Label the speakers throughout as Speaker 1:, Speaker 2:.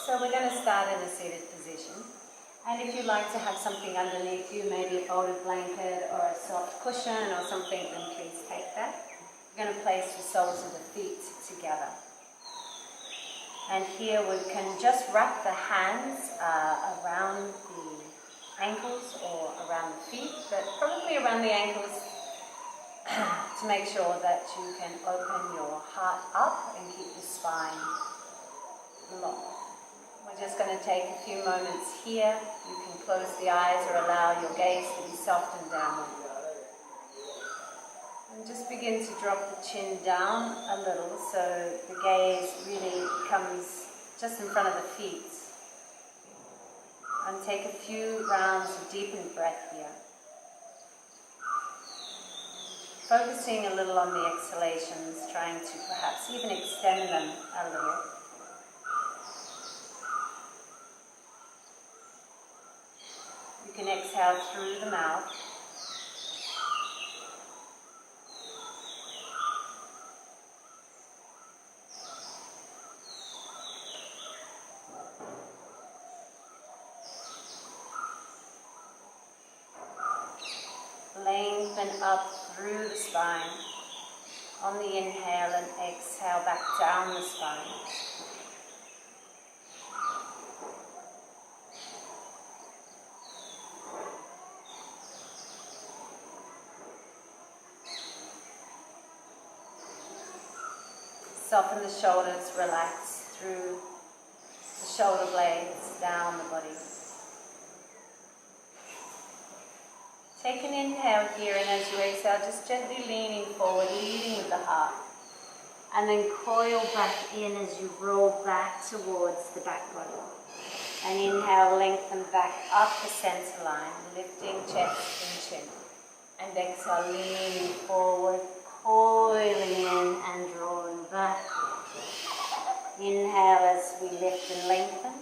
Speaker 1: So we're going to start in a seated position. And if you'd like to have something underneath you, maybe a folded blanket or a soft cushion or something, then please take that. We're going to place the soles of the feet together. And here we can just wrap the hands around the ankles or around the feet, but probably around the ankles to make sure that you can open your heart up and keep the spine long. We're just going to take a few moments here. You can close the eyes or allow your gaze to be softened downward. And just begin to drop the chin down a little so the gaze really comes just in front of the feet. And take a few rounds of deepened breath here. Focusing a little on the exhalations, trying to perhaps even extend them a little. You can exhale through the mouth. Lengthen up through the spine. On the inhale and exhale back down the spine. Soften the shoulders, relax through the shoulder blades, down the body. Take an inhale here, and as you exhale, just gently leaning forward, leading with the heart. And then coil back in as you roll back towards the back body. And inhale, lengthen back up the center line, lifting chest and chin. And exhale, leaning forward, coiling in and drawing back. Inhale as we lift and lengthen.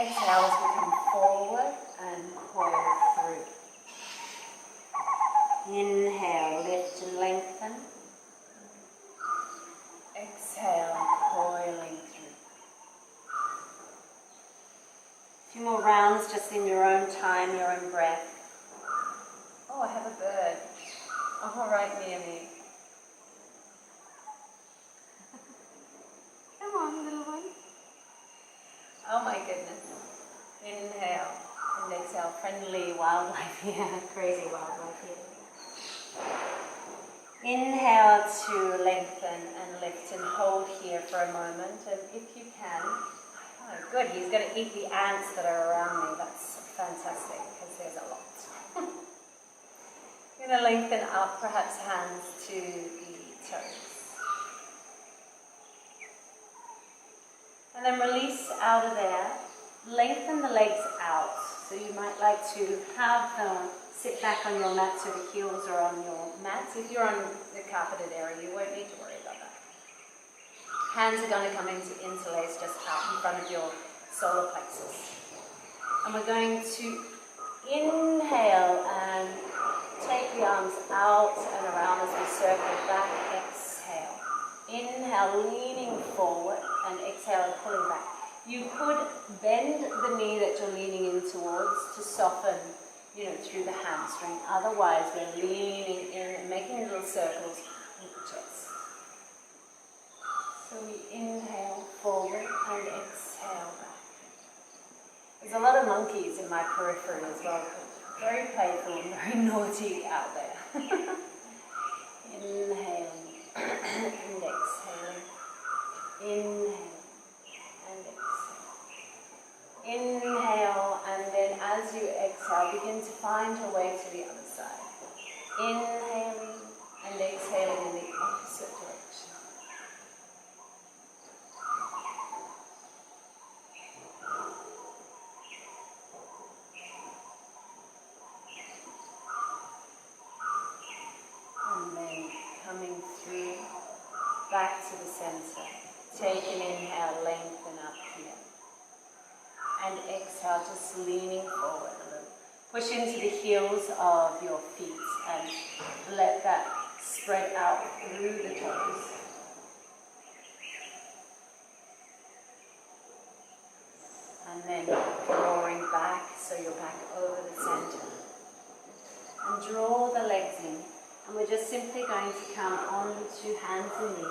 Speaker 1: Exhale as we come forward and coil through. Inhale, lift and lengthen. Exhale, coiling through. A few more rounds just in your own time, your own breath. Oh, I have a bird. Oh, right near me. Come on, little one. Oh my goodness. Inhale and exhale. Friendly wildlife here. Crazy wildlife here. Inhale to lengthen and lift and hold here for a moment. And if you can, oh good, he's going to eat the ants that are around me. That's fantastic because there's a lot. You're going to lengthen up, perhaps hands to the toes. And then release out of there. Lengthen the legs out. So you might like to have them sit back on your mat so the heels are on your mats. If you're on the carpeted area, you won't need to worry about that. Hands are going to come into interlace just out in front of your solar plexus. And we're going to inhale and take the arms out and around as we circle back. Exhale. Inhale, leaning forward, and exhale, pulling back. You could bend the knee that you're leaning in towards to soften, through the hamstring. Otherwise, we're leaning in and making little circles with the chest. So we inhale forward and exhale back. There's a lot of monkeys in my periphery as well. Very playful and very naughty out there. Inhaling and exhaling. Inhale and exhale. Inhale, and then as you exhale, begin to find your way to the other side. Inhaling and exhaling in the opposite direction. And then coming through, back to the center. Take an inhale, lengthen up here. And exhale, just leaning forward a little. Push into the heels of your feet and let that spread out through the toes. and then drawing back so you're back over the center. And draw the legs in. And we're just simply going to come onto hands and knees.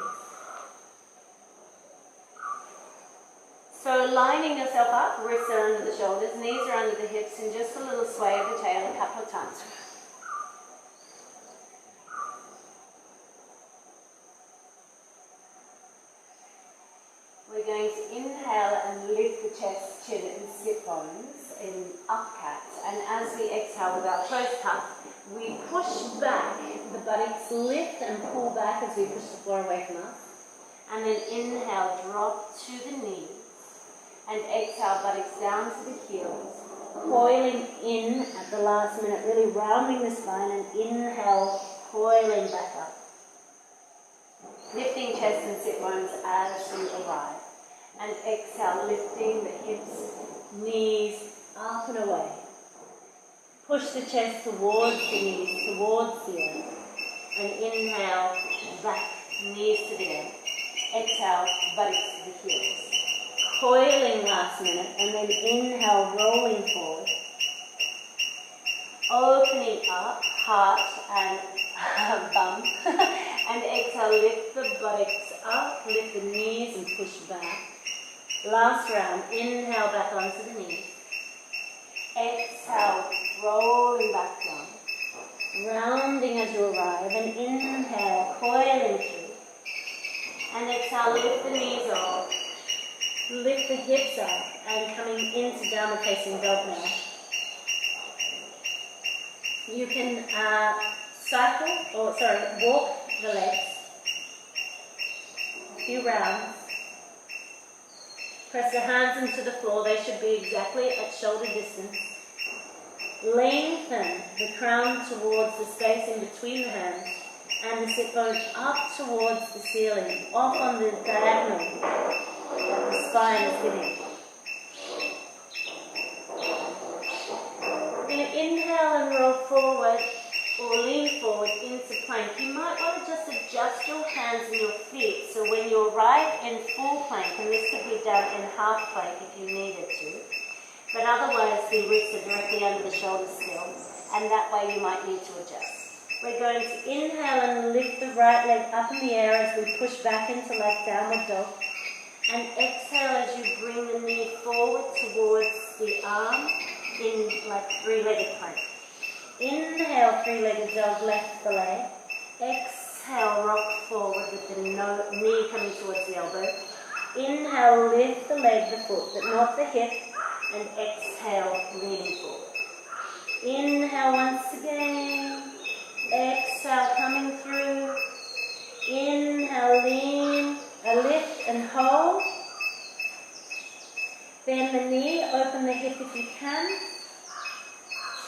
Speaker 1: So lining yourself up, wrists are under the shoulders, knees are under the hips, and just a little sway of the tail a couple of times. We're going to inhale and lift the chest, chin and sit bones in up cat. And as we exhale with our close tuck, we push back, the buttocks lift and pull back as we push the floor away from us. And then inhale, drop to the knees. And exhale, buttocks down to the heels. Coiling in at the last minute, really rounding the spine, and inhale, coiling back up. Lifting chest and sit bones as you arrive. And exhale, lifting the hips, knees up and away. Push the chest towards the knees, towards the earth. And inhale, back, knees to the earth. Exhale, buttocks to the heels. Coiling last minute, and then inhale, rolling forward. Opening up, heart and bum. And exhale, lift the buttocks up, lift the knees and push back. Last round, inhale back onto the knees. Exhale, rolling back down. Rounding as you arrive, and inhale, coiling through. And exhale, lift the knees off. Lift the hips up and coming into downward facing dog now. You can walk the legs a few rounds. Press the hands into the floor, they should be exactly at shoulder distance. Lengthen the crown towards the space in between the hands and the sit bones up towards the ceiling, off on the diagonal that the spine is giving. We're going to inhale and roll forward or lean forward into plank. You might want to just adjust your hands and your feet so when you arrive in full plank, and this could be done in half plank if you needed to, but otherwise the wrists are directly under the shoulders still, and that way you might need to adjust. We're going to inhale and lift the right leg up in the air as we push back into left downward dog. And exhale as you bring the knee forward towards the arm in like three-legged plank. Inhale, three-legged dog, left the leg. Exhale, rock forward with the knee coming towards the elbow. Inhale, lift the leg, the foot, but not the hip. And exhale, leaning forward. Inhale once again. Exhale, coming through. Inhale, lean. Lift and hold. Bend the knee, open the hip if you can.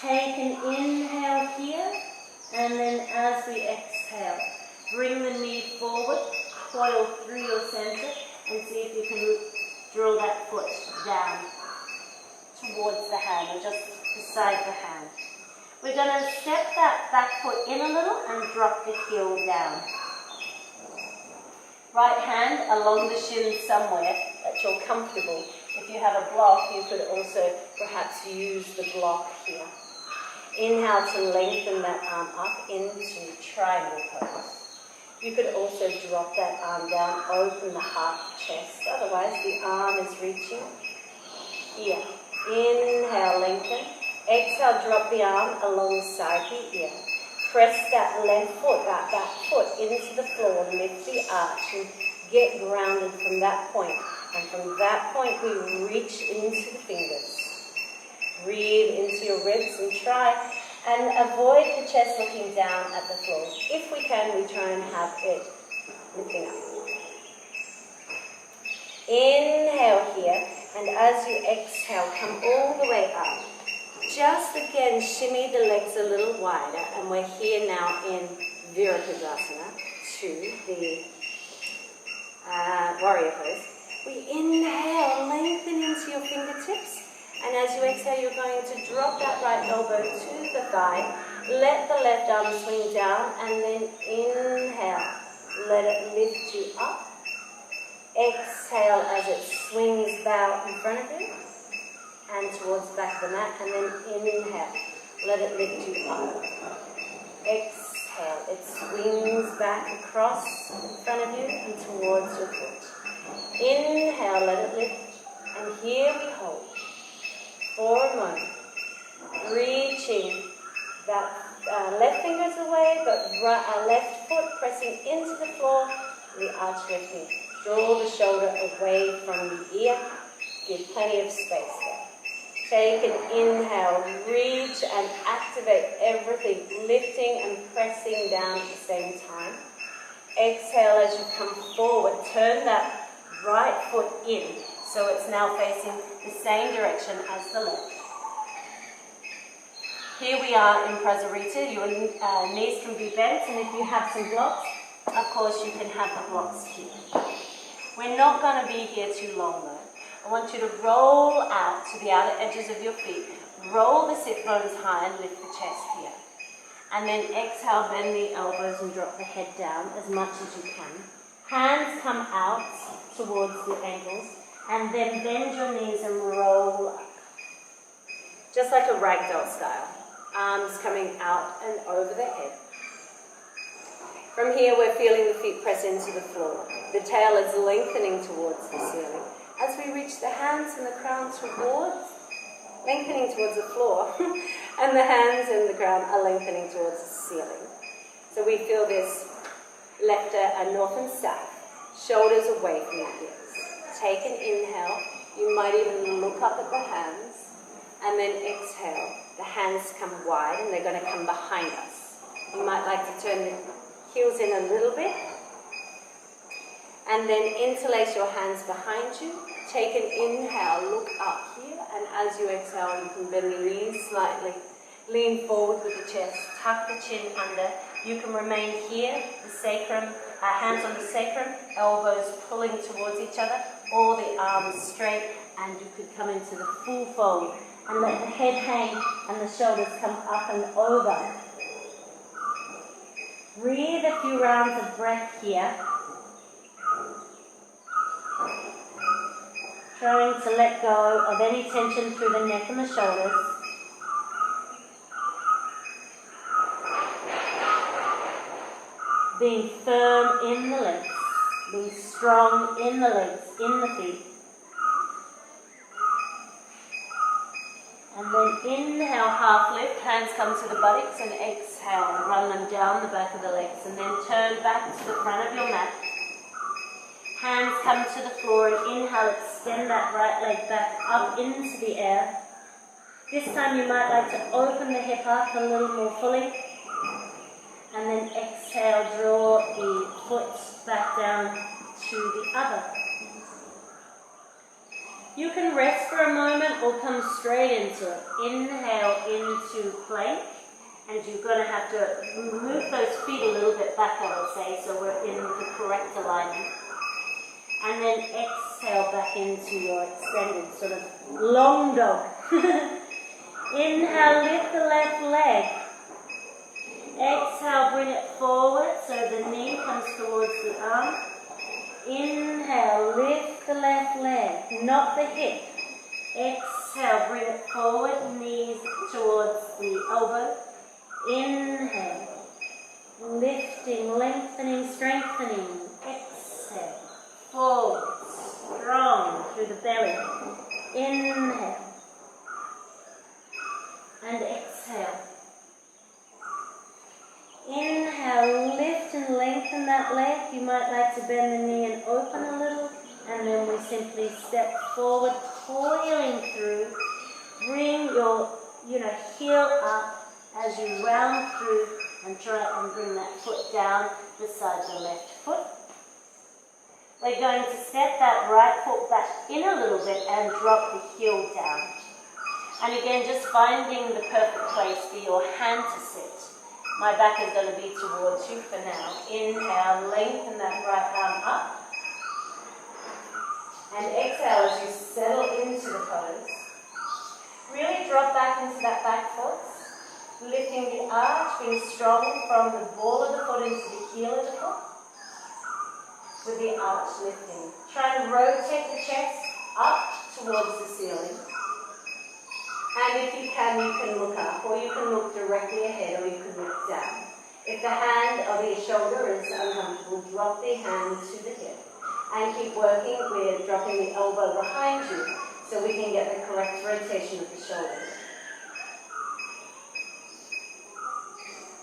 Speaker 1: Take an inhale here, and then as we exhale, bring the knee forward, coil through your center, and see if you can draw that foot down towards the hand, or just beside the hand. We're going to step that back foot in a little and drop the heel down. Right hand along the shin somewhere that you're comfortable. If you have a block, you could also perhaps use the block here. Inhale to lengthen that arm up into triangle pose. You could also drop that arm down, open the heart, chest. Otherwise, the arm is reaching here. Inhale, lengthen. Exhale, drop the arm alongside the ear. Press that left foot, that back foot into the floor, lift the arch and get grounded from that point. And from that point, we reach into the fingers. Breathe into your ribs and try and avoid the chest looking down at the floor. If we can, we try and have it lifting up. Inhale here, and as you exhale, come all the way up. Just again, shimmy the legs a little wider, and we're here now in Virabhadrasana to the warrior pose. We inhale, lengthen into your fingertips, and as you exhale, you're going to drop that right elbow to the thigh, let the left arm swing down, and then inhale, let it lift you up. Exhale as it swings, bow in front of you. and towards the back of the mat, and then inhale. Let it lift you up. Exhale. It swings back across in front of you and towards your foot. Inhale, let it lift. And here we hold for a moment. Reaching that left fingers away, but left foot pressing into the floor. The arch lifting. Draw the shoulder away from the ear. Give plenty of space there. Take an inhale, reach and activate everything, lifting and pressing down at the same time. Exhale as you come forward, turn that right foot in, so it's now facing the same direction as the left. Here we are in Prasarita. Your knees can be bent, and if you have some blocks, of course you can have the blocks here. We're not going to be here too long though. I want you to roll out to the outer edges of your feet. Roll the sit bones high and lift the chest here. And then exhale, bend the elbows and drop the head down as much as you can. Hands come out towards the ankles. And then bend your knees and roll up. Just like a ragdoll style. Arms coming out and over the head. From here, we're feeling the feet press into the floor. The tail is lengthening towards the ceiling. As we reach the hands and the crown towards, lengthening towards the floor, and the hands and the crown are lengthening towards the ceiling. So we feel this left and north and south, shoulders away from the ears. Take an inhale. You might even look up at the hands, and then exhale. The hands come wide, and they're going to come behind us. You might like to turn the heels in a little bit. And then interlace your hands behind you. Take an inhale, look up here, and as you exhale, you can bend the knees slightly. Lean forward with the chest, tuck the chin under. You can remain here, the sacrum, hands on the sacrum, elbows pulling towards each other, or the arms straight, and you could come into the full fold and let the head hang and the shoulders come up and over. Breathe a few rounds of breath here. Trying to let go of any tension through the neck and the shoulders. Being firm in the legs. Being strong in the legs, in the feet. And then inhale, half lift. Hands come to the buttocks, and exhale. Run them down the back of the legs. And then turn back to the front of your mat. Hands come to the floor, and inhale, extend that right leg back up into the air. This time you might like to open the hip up a little more fully. And then exhale, draw the foot back down to the other. You can rest for a moment or come straight into it. Inhale into plank. And you're going to have to move those feet a little bit back, I would say, so we're in the correct alignment. And then exhale back into your extended sort of long dog. Inhale, lift the left leg. Exhale, bring it forward so the knee comes towards the arm. Inhale, lift the left leg, not the hip. Exhale, bring it forward, knees towards the elbow. Inhale, lifting, lengthening, strengthening. Exhale. Forward, strong through the belly. Inhale. And exhale. Inhale, lift and lengthen that leg. You might like to bend the knee and open a little. And then we simply step forward, coiling through. Bring your heel up as you round through and try and bring that foot down beside the left foot. We're going to step that right foot back in a little bit and drop the heel down. And again, just finding the perfect place for your hand to sit. My back is going to be towards you for now. Inhale, lengthen that right arm up. And exhale as you settle into the pose. Really drop back into that back foot. Lifting the arch, being strong from the ball of the foot into the heel of the foot. With the arch lifting. Try and rotate the chest up towards the ceiling. And if you can look up, or you can look directly ahead, or you can look down. If the hand or the shoulder is uncomfortable, drop the hand to the hip. And keep working with dropping the elbow behind you so we can get the correct rotation of the shoulders.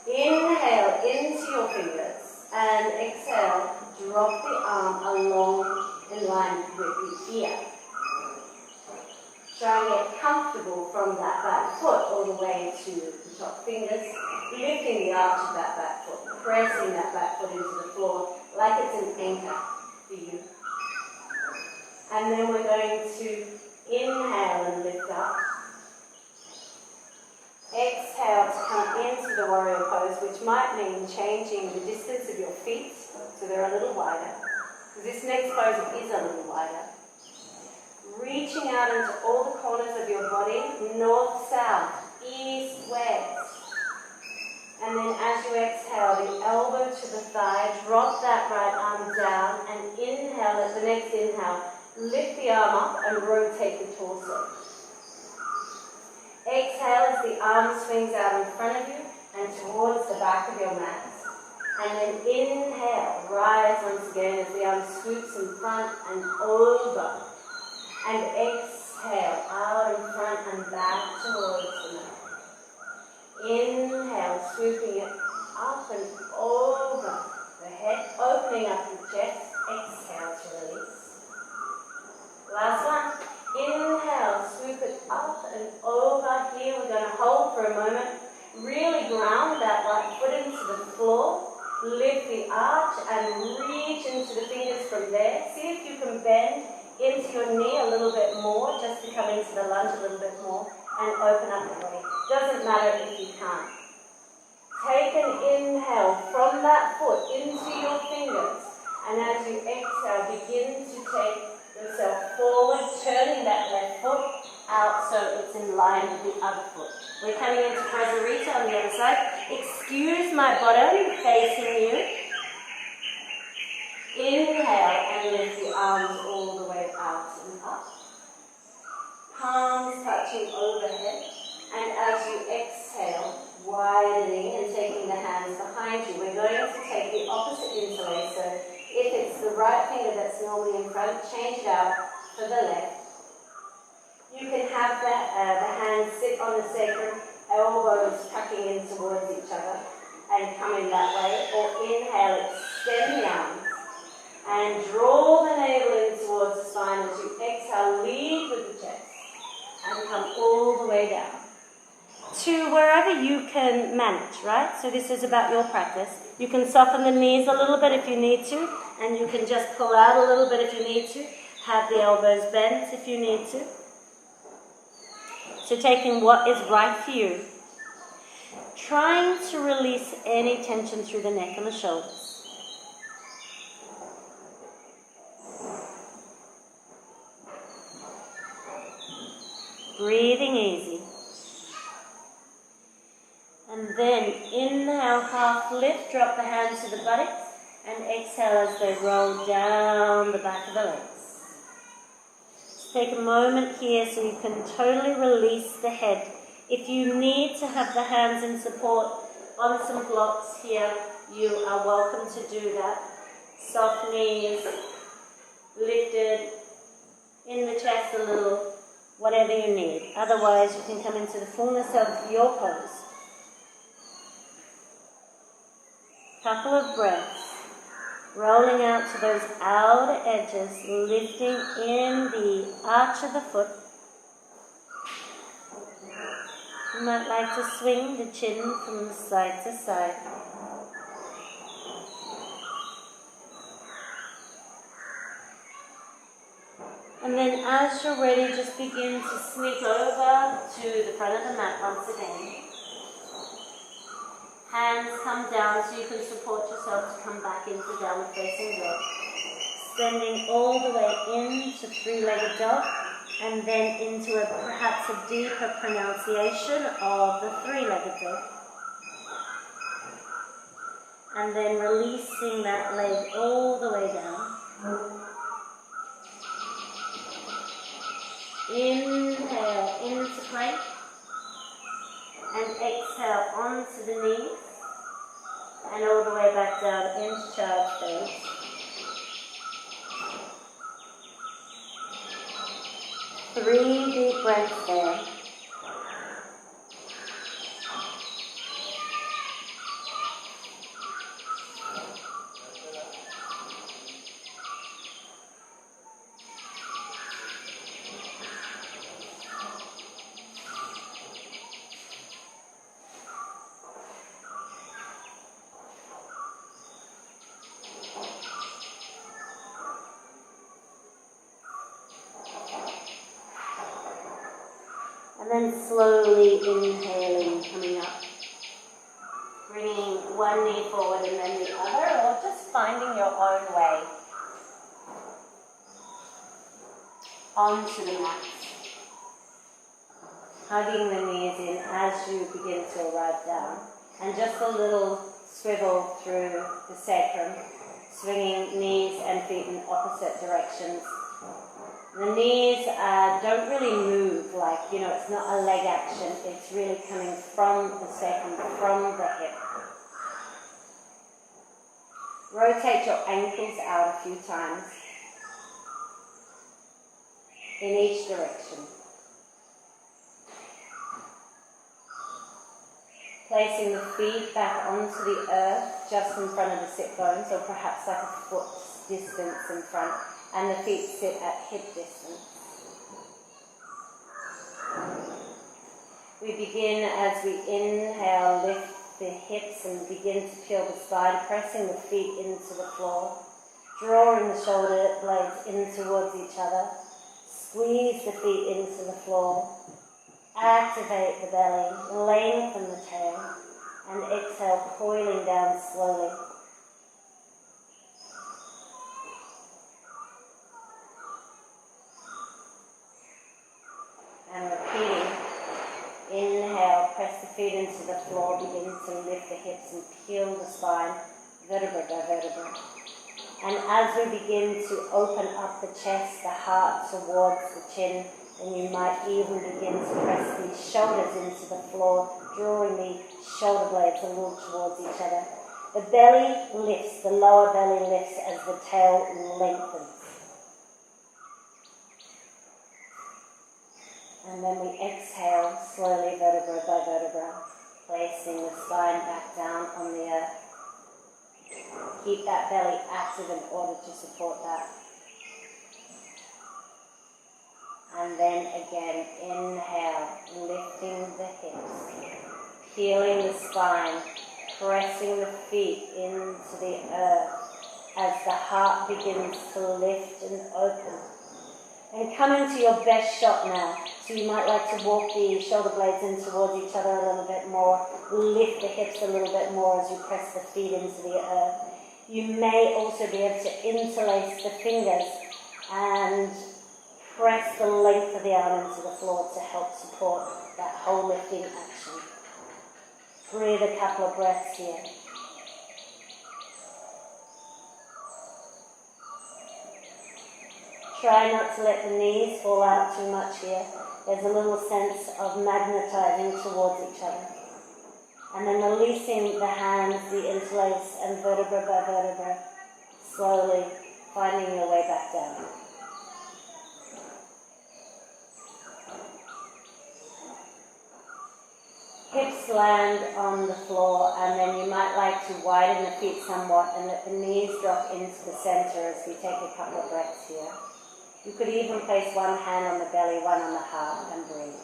Speaker 1: Inhale into your fingers and exhale, drop the arm along in line with the ear. Try and get comfortable from that back foot all the way to the top fingers, lifting the arch of that back foot, pressing that back foot into the floor like it's an anchor for you. And then we're going to inhale and lift up. Exhale to come into the warrior pose, which might mean changing the distance of your feet so they're a little wider. Because this next pose is a little wider. Reaching out into all the corners of your body, north, south, east, west. And then as you exhale, the elbow to the thigh, drop that right arm down and inhale at the next inhale. Lift the arm up and rotate the torso. Exhale as the arm swings out in front of you and towards the back of your mat. And then inhale, rise once again as the arm swoops in front and over. And exhale, out in front and back towards the mat. Inhale, swooping it up and over the head, opening up the chest. Exhale to release. Last one. Inhale, swoop it up and over. Here we're going to hold for a moment. Really ground that right foot into the floor. Lift the arch and reach into the fingers from there. See if you can bend into your knee a little bit more, just to come into the lunge a little bit more and open up the body. Doesn't matter if you can't. Take an inhale from that foot into your fingers, and as you exhale, begin to take yourself forward, turning that left foot out so it's in line with the other foot. We're coming into Prasarita on the other side. Excuse my bottom facing you. Inhale and lift the arms all the way out and up. Palms touching overhead. And as you exhale, widening and taking the hands behind you, we're going to take the opposite interlace. So if it's the right finger that's normally in front, change it out for the left. You can have the hands sit on the sacrum, elbows tucking in towards each other and come in that way. Or inhale, extend the arms. And draw the navel in towards the spine as you exhale, lead with the chest. And come all the way down. To wherever you can manage, right? So this is about your practice. You can soften the knees a little bit if you need to. And you can just pull out a little bit if you need to. Have the elbows bent if you need to. So taking what is right for you. Trying to release any tension through the neck and the shoulders. Breathing easy. And then inhale, half lift, drop the hands to the buttocks, and exhale as they roll down the back of the legs. Just take a moment here so you can totally release the head. If you need to have the hands in support on some blocks here, you are welcome to do that. Soft knees, lifted, in the chest a little, whatever you need. Otherwise, you can come into the fullness of your pose. Couple of breaths. Rolling out to those outer edges, lifting in the arch of the foot. You might like to swing the chin from side to side. And then as you're ready, just begin to sneak over to the front of the mat once again. Hands come down so you can support yourself to come back into downward facing dog. Extending all the way into three-legged dog and then into perhaps a deeper pronunciation of the three-legged dog. And then releasing that leg all the way down. Inhale into plank. And exhale onto the knees and all the way back down into child pose. Three deep breaths there. And then slowly inhaling, coming up. Bringing one knee forward and then the other, or just finding your own way onto the mat. Hugging the knees in as you begin to arrive down. And just a little swivel through the sacrum, swinging knees and feet in opposite directions. The knees don't really move, like, it's not a leg action. It's really coming from the sacrum, from the hip. Rotate your ankles out a few times in each direction. Placing the feet back onto the earth just in front of the sit bones, or perhaps like a foot's distance in front, and the feet sit at hip distance. We begin as we inhale, lift the hips and begin to peel the spine, pressing the feet into the floor, drawing the shoulder blades in towards each other, squeeze the feet into the floor, activate the belly, lengthen the tail, and exhale, coiling down slowly. And repeating. Inhale, press the feet into the floor, begin to lift the hips and peel the spine, vertebra by vertebra. And as we begin to open up the chest, the heart towards the chin, then you might even begin to press the shoulders into the floor, drawing the shoulder blades a little towards each other. The belly lifts, the lower belly lifts as the tail lengthens. And then we exhale slowly, vertebra by vertebra, placing the spine back down on the earth. Keep that belly active in order to support that. And then again, inhale, lifting the hips, peeling the spine, pressing the feet into the earth as the heart begins to lift and open. And come into your best shot now. So you might like to walk the shoulder blades in towards each other a little bit more, lift the hips a little bit more as you press the feet into the earth. You may also be able to interlace the fingers and press the length of the arm into the floor to help support that whole lifting action. Breathe a couple of breaths here. Try not to let the knees fall out too much here. There's a little sense of magnetizing towards each other. And then releasing the hands, the interlace, and vertebra by vertebra, slowly finding your way back down. Hips land on the floor, and then you might like to widen the feet somewhat and let the knees drop into the center as we take a couple of breaths here. You could even place one hand on the belly, one on the heart, and breathe.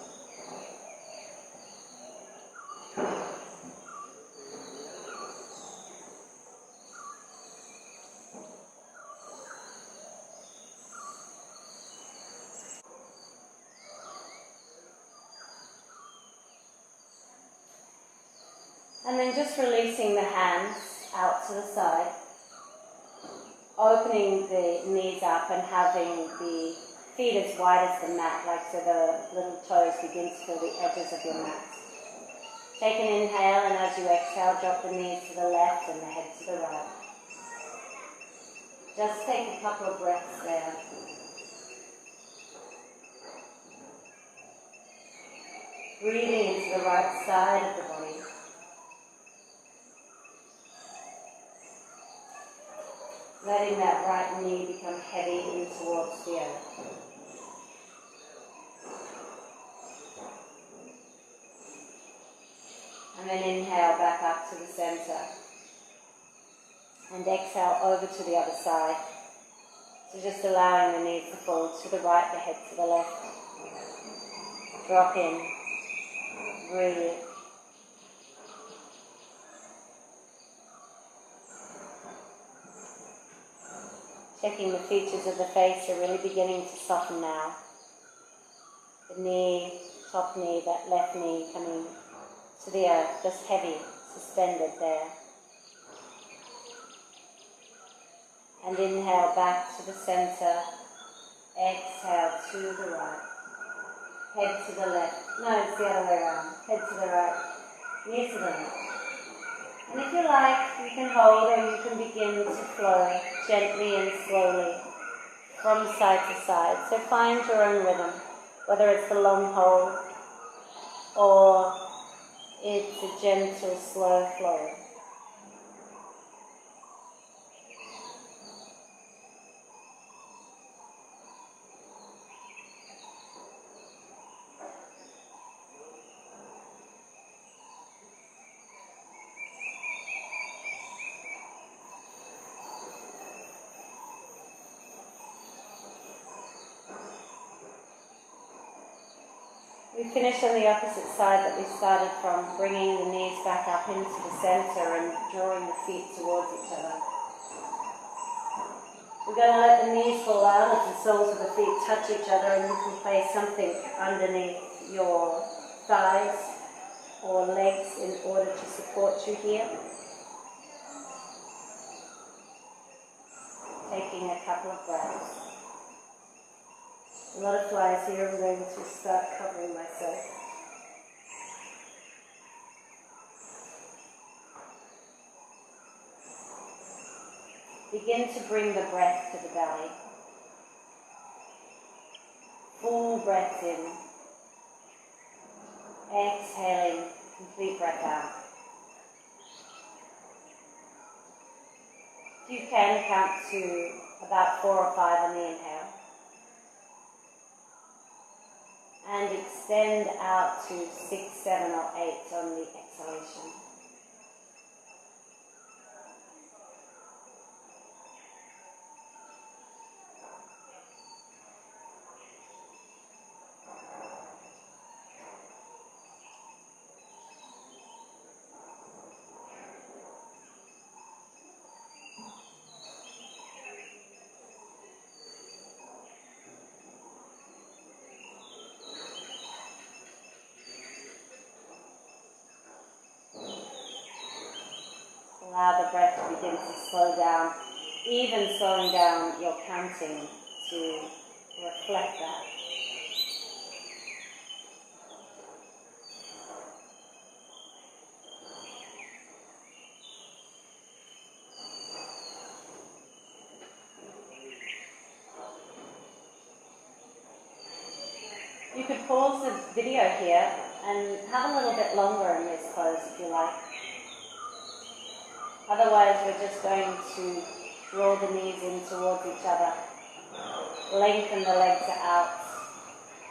Speaker 1: And then just releasing the hands out to the side, opening the knees up and having the feet as wide as the mat, like so the little toes begin to feel the edges of your mat. Take an inhale, and as you exhale, drop the knees to the left and the head to the right. Just take a couple of breaths there. Breathing into the right side of the body. Letting that right knee become heavy in towards the earth. And then inhale back up to the center. And exhale over to the other side. So just allowing the knees to fall to the right, the head to the left. Drop in. Breathe. Checking the features of the face are really beginning to soften now. The knee, top knee, that left knee coming to the earth, just heavy, suspended there. And inhale back to the center. Exhale to the right. Head to the left. No, it's the other way around. Head to the right. Knee to the left. And if you like, you can hold or you can begin to flow gently and slowly from side to side. So find your own rhythm, whether it's the long hold or it's a gentle, slow flow. We finish on the opposite side that we started from, bringing the knees back up into the center and drawing the feet towards each other. We're going to let the knees fall out as the soles of the feet touch each other, and you can place something underneath your thighs or legs in order to support you here. Taking a couple of breaths. A lot of flies here. I'm going to start covering myself. Begin to bring the breath to the belly. Full breath in. Exhaling, complete breath out. If you can, count to about 4 or 5 on the inhale. And extend out to 6, 7 or 8 on the exhalation. Allow the breath to begin to slow down, even slowing down your counting to reflect that. You could pause the video here and have a little bit longer in this pose if you like. Otherwise, we're just going to draw the knees in towards each other. Lengthen the legs out.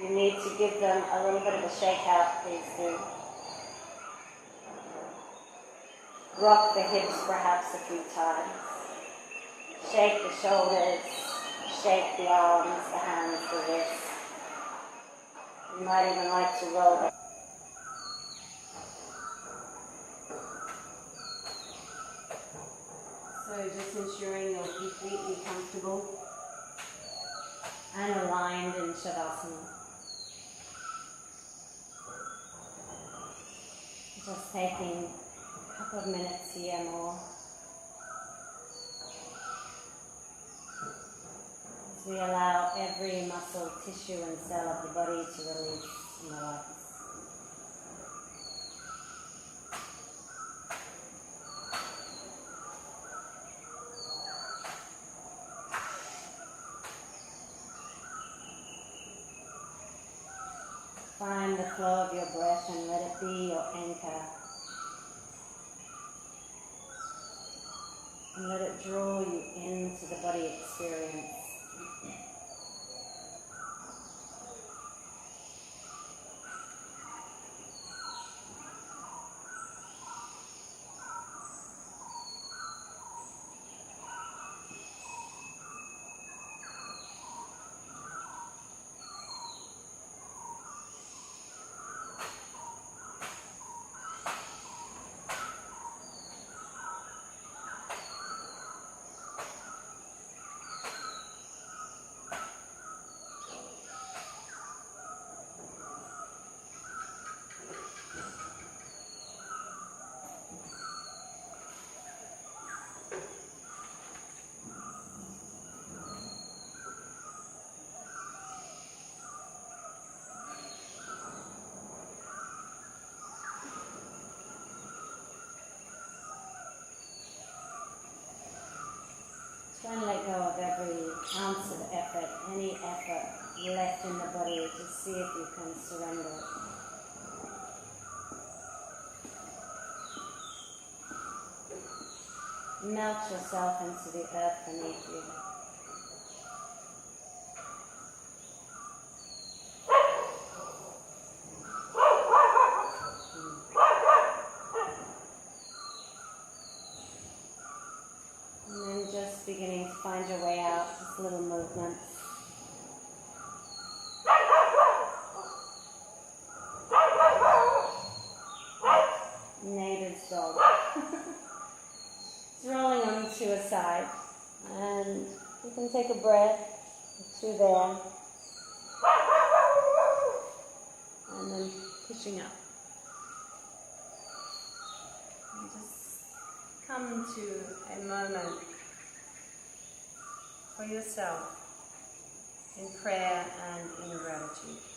Speaker 1: You need to give them a little bit of a shake out, please do. Rock the hips perhaps a few times. Shake the shoulders, shake the arms, the hands, the wrists. You might even like to roll them. So just ensuring you're completely comfortable and aligned in Shavasana. Just taking a couple of minutes here more as we allow every muscle, tissue and cell of the body to release and relax. Find the flow of your breath and let it be your anchor. And let it draw you into the body experience. Try and let go of every ounce of effort, any effort left in the body. Just see if you can surrender it. Melt yourself into the earth beneath you. And then just beginning to find your way out, just little movements. Neighbor's dog. It's rolling onto a side, and you can take a breath or two there, and then pushing up. And just come to a moment for yourself in prayer and in gratitude.